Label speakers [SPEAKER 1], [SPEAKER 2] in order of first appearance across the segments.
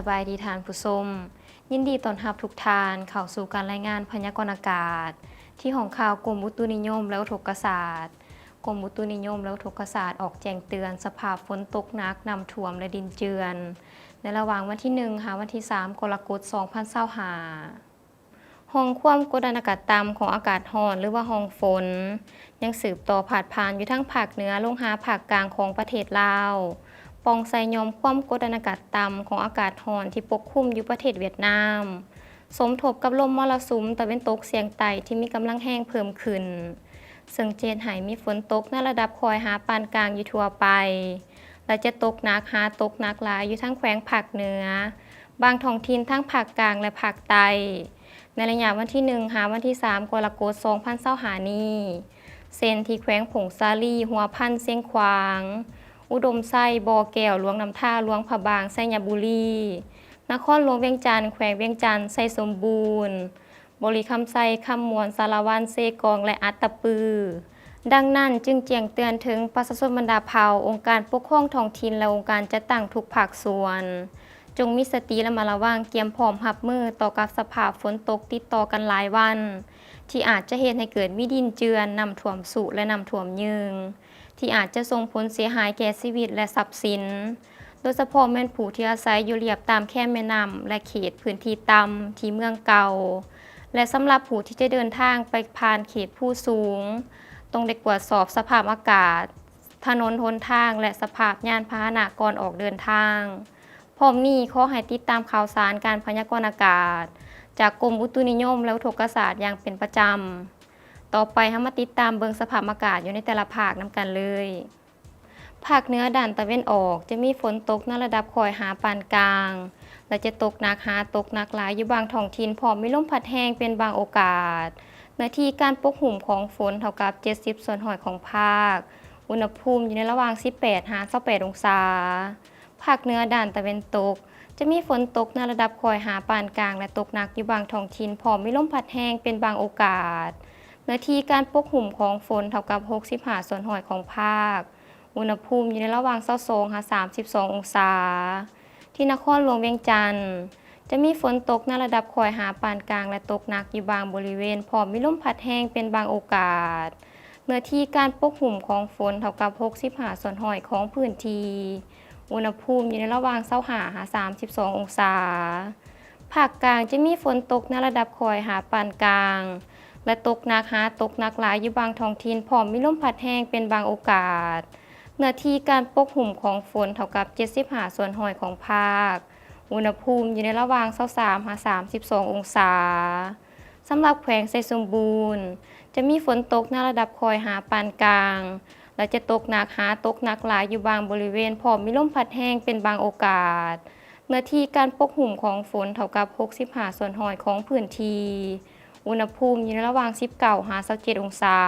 [SPEAKER 1] บายดีทานผู้ชมยินดีต้อนรับทุกท่านเข้าสู่การรายงานพยากรณ์อากาศที่ห้องข่าวกรมอุตุนิยมและอุทกศาสตร์กรมอุตุนิยมและอุทกศาสตร์ออกแจ้งเตือนสภาพฝนตกหนักน้ำท่วมและดินเจือนในระหว่างวันที่1ถึงวันที่3กรกฎาคม2025ห้องความกดอากาศต่ำของอากาศร้อนหรือว่าห้องฝนยังสืบต่อผาดผ่านอยู่ทั้งภาคเหนือลงหาภาคกลางของประเทศลาวปองไซยอมความกดอากาศต่ำของอากาศร้อนที่ปกคลุมอยู่ประเทศเวียดนามสมทบกับลมมรสุมตะวันตกเฉียงใต้ที่มีกำลังแห้งเพิ่มขึ้นซึ่งเจนให้มีฝนตกในระดับคอยหาปานกลางอยู่ทั่วไปและจะตกหนักหาตกหนักหลายอยู่ทั้งแขวงภาคเหนือบางท้องถิ่นทั้งภาคกลางและภาคใต้ในระยะวันที่1ถึงวันที่3กรกฎาคม2025นี้เส้นที่แขวงผงซาลีหัวพันเสียงขวางอุดมไส้บ่อแก้วหลวงน้ำท่าหลวงผาบางไสยบุรีนครหลวงเวียงจันทน์แขวงเวียงจันทน์ไสสมบูรณ์บริคำไซคำมวนสารวันเซกองและอัตตปือดังนั้นจึงแจ้งเตือนถึงประชาชนบรรดาเผ่าองค์การปกครองท้องถิ่นและองค์การจัดตั้งทุกภาคส่วนจงมีสติและระวังเตรียมพร้อมรับมือต่อกับสภาพฝนตกติดต่อกันหลายวันที่อาจจะเหตุให้เกิดมีดินเจือนน้ำท่วมสูงและน้ำท่วมยืงที่อาจจะส่งผลเสียหายแก่ชีวิตและทรัพย์สินโดยเฉพาะแม่นผู้ที่อาศัยอยู่เรียบตามแคแม่น้ำและเขตพื้นที่ต่ำที่เมืองเก่าและสำหรับผู้ที่จะเดินทางไปผ่านเขตผู้สูงต้องได้ตรวจสอบสภาพอากาศถนนหนทางและสภาพยานพาหนะก่อนออกเดินทางพร้อมนี้ขอให้ติดตามข่าวสารการพยากรณ์อากาศจากกรมอุตุนิยมและอุทกศาสตร์อย่างเป็นประจำต่อไปเรามาติดตามเบิ่งสภาพอากาศอยู่ในแต่ละภาคนำกันเลยภาคเหนือด้านตะวันออกจะมีฝนตกในระดับคอยหาปานกลางและจะตกหนักหาตกหนักหลายอยู่บางท้องถิ่นพร้อมมีลมพัดแรงเป็นบางโอกาสเนื้อที่การปกคลุมของฝนเท่ากับ70ส่วนร้อยของภาคอุณหภูมิอยู่ในระหว่าง18ถึง28องศาภาคเหนือด้านตะวันตกจะมีฝนตกในระดับคอยหาปานกลางและตกหนักอยู่บางท้องถิ่นพร้อมมีลมพัดแรงเป็นบางโอกาสเนื้อที่การปกคลุมของฝนเท่ากับ65ส่วนร้อยของภาคอุณหภูมิอยู่ในระหว่าง22ถึง32องศาที่นครหลวงเวียงจันทน์จะมีฝนตกในระดับคอยหาปานกลางและตกหนักอยู่บางบริเวณพร้อมมีลมพัดแรงเป็นบางโอกาสเนื้อที่การปกคลุมของฝนเท่ากับ65ส่วนร้อยของพื้นที่อุณหภูมิอยู่ในระหว่าง25ถึง32องศาภาคกลางจะมีฝนตกในระดับคอยหาปานกลางและตกหนักหาตกหนักหลายอยู่บางท้องถิ่นพร้อมมีลมพัดแรงเป็นบางโอกาสเนื้อที่การปกคลุมของฝนเท่ากับ75ส่วนร้อยของภาคอุณหภูมิอยู่ในระหว่าง23ถึง32องศาสำหรับแขวงไสสมบูรณ์จะมีฝนตกในระดับคอยหาปานกลางและจะตกหนักหาตกหนักหลายอยู่บางบริเวณพร้อมมีลมพัดแรงเป็นบางโอกาสเนื้อที่การปกคลุมของฝนเท่ากับ65ส่วนร้อยของพื้นที่อุณหภูมิอยู่ในระหว่าง19ถึง27องศา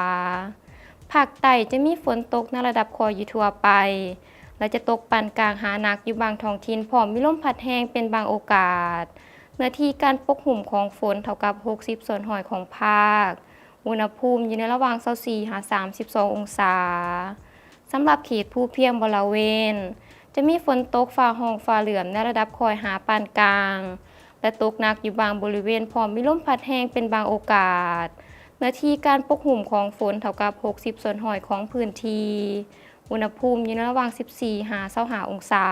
[SPEAKER 1] ภาคใต้จะมีฝนตกในระดับคอยอยู่ทั่วไปและจะตกปานกลางหาหนักอยู่บางท้องถิ่นพร้อมมีลมพัดแรงเป็นบางโอกาสเนื้อที่การปกคลุมของฝนเท่ากับ60ส่วนร้อยของภาคอุณหภูมิอยู่ในระหว่าง24ถึง32องศาสำหรับเขตภูเพียงบริเวณจะมีฝนตกฟ้าห้องฟ้าเหลื่อมในระดับคอยหาปานกลางและตกหนักอยู่บางบริเวณพร้อมมีลมพัดแรงเป็นบางโอกาสเนื้อที่การปกคลุมของฝนเท่ากับ60ส่วนร้อยของพื้นที่อุณหภูมิอยู่ในระหว่าง14ถึง25องศา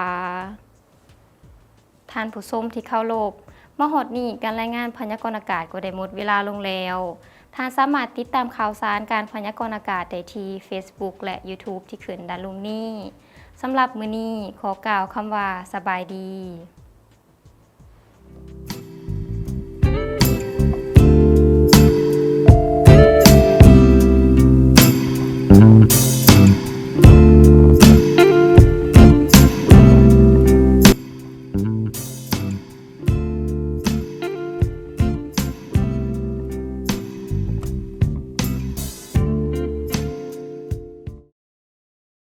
[SPEAKER 1] ท่านผู้ชมที่เคารพมาฮอดนี้การรายงานพยากรณ์อากาศก็ได้หมดเวลาลงแล้วท่านสามารถติดตามข่าวสารการพยากรณ์อากาศได้ที่ Facebook และ YouTube ที่ขึ้นด้านล่างนี้สำหรับมื้อนี้ขอกล่าวคำว่าสบายดี